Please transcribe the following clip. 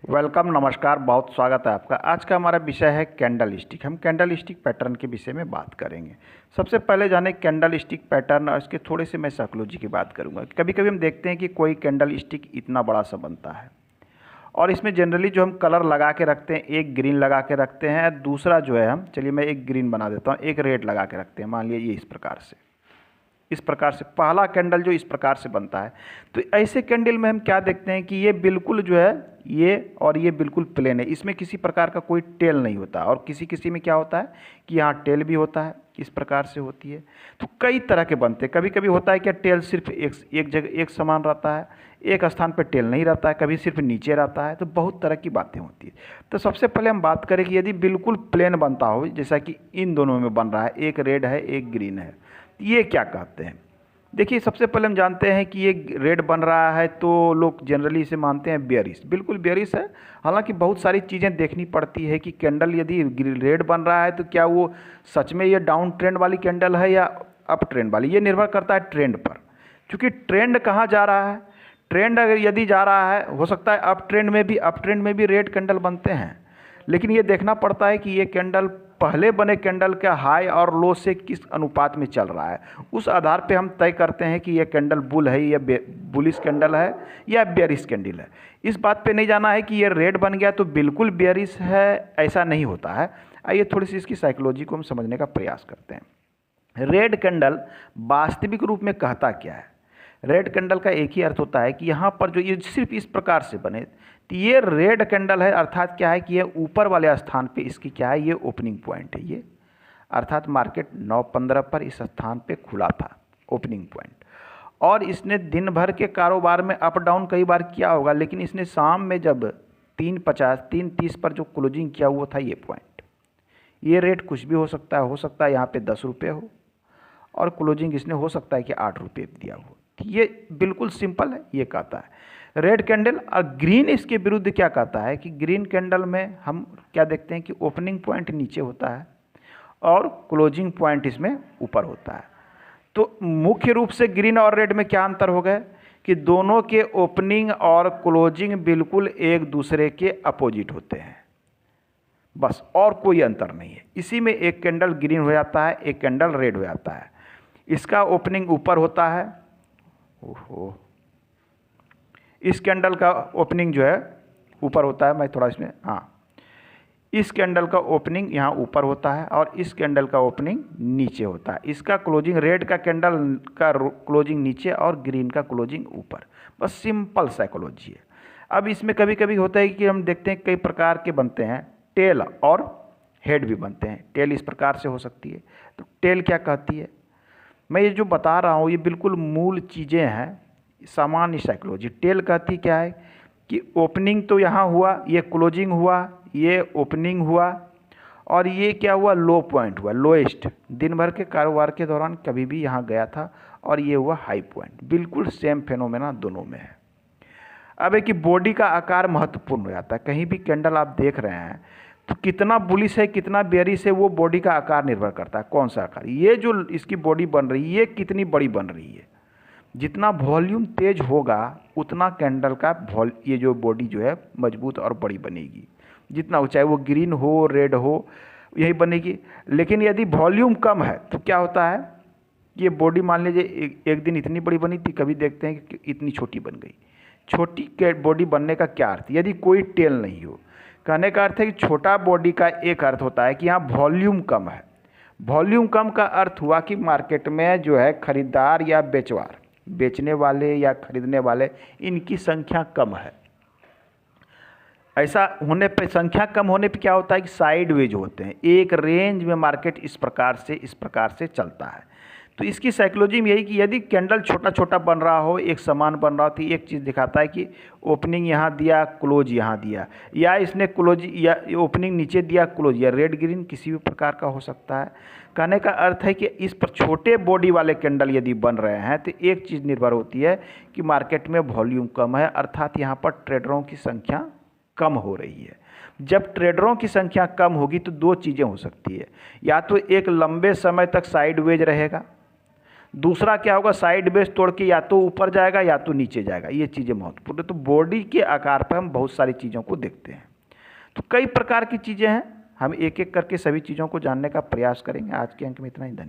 Welcome, नमस्कार, बहुत स्वागत है आपका। आज का हमारा विषय है कैंडल स्टिक। हम कैंडल स्टिक पैटर्न के विषय में बात करेंगे। सबसे पहले जाने कैंडल स्टिक पैटर्न और इसके थोड़े से मैं साइकोलॉजी की बात करूंगा। कभी कभी हम देखते हैं कि कोई कैंडल स्टिक इतना बड़ा सा बनता है और इसमें जनरली जो हम कलर लगा के रखते हैं, एक ग्रीन लगा के रखते हैं, दूसरा जो है हम चलिए मैं एक ग्रीन बना देता हूँ, एक रेड लगा के रखते हैं। मान लिया ये इस प्रकार से पहला कैंडल जो इस प्रकार से बनता है। तो ऐसे कैंडल में हम क्या देखते हैं कि ये बिल्कुल जो है ये बिल्कुल प्लेन है, इसमें किसी प्रकार का कोई टेल नहीं होता। और किसी किसी में क्या होता है कि यहाँ टेल भी होता है, इस प्रकार से होती है। तो कई तरह के बनते हैं। कभी कभी होता है कि टेल सिर्फ एक जगह एक समान रहता है, एक स्थान पर टेल नहीं रहता है, कभी सिर्फ नीचे रहता है। तो बहुत तरह की बातें होती है। तो सबसे पहले हम बात करें कि यदि बिल्कुल प्लेन बनता हो, जैसा कि इन दोनों में बन रहा है, एक रेड है एक ग्रीन है, ये क्या कहते हैं। देखिए, सबसे पहले हम जानते हैं कि ये रेड बन रहा है तो लोग जनरली इसे मानते हैं बेयरिश। बिल्कुल बेयरिश है। हालांकि बहुत सारी चीज़ें देखनी पड़ती है कि कैंडल यदि रेड बन रहा है तो क्या वो सच में ये डाउन ट्रेंड वाली कैंडल है या अप ट्रेंड वाली। ये निर्भर करता है ट्रेंड पर, क्योंकि ट्रेंड कहाँ जा रहा है। ट्रेंड अगर यदि जा रहा है, हो सकता है अप ट्रेंड में भी रेड कैंडल बनते हैं। लेकिन ये देखना पड़ता है कि ये कैंडल पहले बने कैंडल का हाई और लो से किस अनुपात में चल रहा है। उस आधार पे हम तय करते हैं कि ये कैंडल बुल है या बुलिश कैंडल है या बेयरिश कैंडल है। इस बात पे नहीं जाना है कि ये रेड बन गया तो बिल्कुल बेयरिश है, ऐसा नहीं होता है। आइए थोड़ी सी इसकी साइकोलॉजी को हम समझने का प्रयास करते हैं। रेड कैंडल वास्तविक रूप में कहता क्या है। रेड कैंडल का एक ही अर्थ होता है कि यहाँ पर जो ये सिर्फ इस प्रकार से बने तो ये रेड कैंडल है। अर्थात क्या है कि ये ऊपर वाले स्थान पे इसकी क्या है, ये ओपनिंग पॉइंट है। ये अर्थात मार्केट 9:15 पर इस स्थान पे खुला था, ओपनिंग पॉइंट। और इसने दिन भर के कारोबार में अप डाउन कई बार किया होगा, लेकिन इसने शाम में जब 3:30 पर जो क्लोजिंग किया हुआ था, ये पॉइंट, ये रेट कुछ भी हो सकता है यहाँ पे 10 रुपये हो और क्लोजिंग इसने हो सकता है कि 8 रुपये दिया हो। ये बिल्कुल सिंपल है, ये कहता है रेड कैंडल। और ग्रीन इसके विरुद्ध क्या कहता है कि ग्रीन कैंडल में हम क्या देखते हैं कि ओपनिंग पॉइंट नीचे होता है और क्लोजिंग पॉइंट इसमें ऊपर होता है। तो मुख्य रूप से ग्रीन और रेड में क्या अंतर हो गया कि दोनों के ओपनिंग और क्लोजिंग बिल्कुल एक दूसरे के अपोजिट होते हैं, बस, और कोई अंतर नहीं है। इसी में एक कैंडल ग्रीन हो जाता है, एक कैंडल रेड हो जाता है। इसका ओपनिंग ऊपर होता है, ओहो, इस कैंडल का ओपनिंग जो है ऊपर होता है। मैं थोड़ा इसमें, हाँ, इस कैंडल का ओपनिंग यहाँ ऊपर होता है और इस कैंडल का ओपनिंग नीचे होता है। इसका क्लोजिंग, रेड का कैंडल का क्लोजिंग नीचे और ग्रीन का क्लोजिंग ऊपर। बस सिंपल साइकोलॉजी है। अब इसमें कभी कभी होता है कि हम देखते हैं कई प्रकार के बनते हैं, टेल और हेड भी बनते हैं। टेल इस प्रकार से हो सकती है। तो टेल क्या कहती है, मैं ये जो बता रहा हूँ ये बिल्कुल मूल चीज़ें हैं, सामान्य साइकोलॉजी। टेल कहती क्या है कि ओपनिंग तो यहाँ हुआ, ये क्लोजिंग हुआ, ये ओपनिंग हुआ और ये क्या हुआ, लो पॉइंट हुआ, लोएस्ट। दिन भर के कारोबार के दौरान कभी भी यहाँ गया था और ये हुआ हाई पॉइंट। बिल्कुल सेम फेनोमेना दोनों में है। अब है कि बॉडी का आकार महत्वपूर्ण हो जाता है। कहीं भी कैंडल आप देख रहे हैं तो कितना बुलिश है कितना बेयरिश है, वो बॉडी का आकार निर्भर करता है। कौन सा आकार, ये जो इसकी बॉडी बन रही है ये कितनी बड़ी बन रही है। जितना वॉल्यूम तेज होगा उतना कैंडल का ये जो बॉडी जो है मजबूत और बड़ी बनेगी। जितना हो, चाहे वो ग्रीन हो रेड हो, यही बनेगी। लेकिन यदि वॉल्यूम कम है तो क्या होता है, ये बॉडी मान लीजिए एक दिन इतनी बड़ी बनी थी, कभी देखते हैं कि इतनी छोटी बन गई। छोटी बॉडी बनने का क्या अर्थ, यदि कोई टेल नहीं हो। कहने का अर्थ है कि छोटा बॉडी का एक अर्थ होता है कि यहाँ वॉल्यूम कम है। वॉल्यूम कम का अर्थ हुआ कि मार्केट में जो है खरीदार या बेचवार, बेचने वाले या खरीदने वाले, इनकी संख्या कम है। ऐसा होने पे, संख्या कम होने पे क्या होता है कि साइडवेज होते हैं। एक रेंज में मार्केट इस प्रकार से चलता है। तो इसकी साइकोलॉजी में यही कि यदि कैंडल छोटा छोटा बन रहा हो, एक समान बन रहा हो, तो एक चीज़ दिखाता है कि ओपनिंग यहाँ दिया, क्लोज यहाँ दिया, या इसने क्लोज या ओपनिंग नीचे दिया, क्लोज, या रेड ग्रीन किसी भी प्रकार का हो सकता है। कहने का अर्थ है कि इस पर छोटे बॉडी वाले कैंडल यदि बन रहे हैं तो एक चीज़ निर्भर होती है कि मार्केट में वॉल्यूम कम है, अर्थात यहाँ पर ट्रेडरों की संख्या कम हो रही है। जब ट्रेडरों की संख्या कम होगी तो दो चीज़ें हो सकती है, या तो एक लंबे समय तक साइडवेज रहेगा, दूसरा क्या होगा, साइड बेस तोड़ के या तो ऊपर जाएगा या तो नीचे जाएगा। ये चीज़ें महत्वपूर्ण है। तो बॉडी के आकार पर हम बहुत सारी चीज़ों को देखते हैं। तो कई प्रकार की चीज़ें हैं, हम एक एक करके सभी चीज़ों को जानने का प्रयास करेंगे। आज के अंक में इतना ही। धन्यवाद।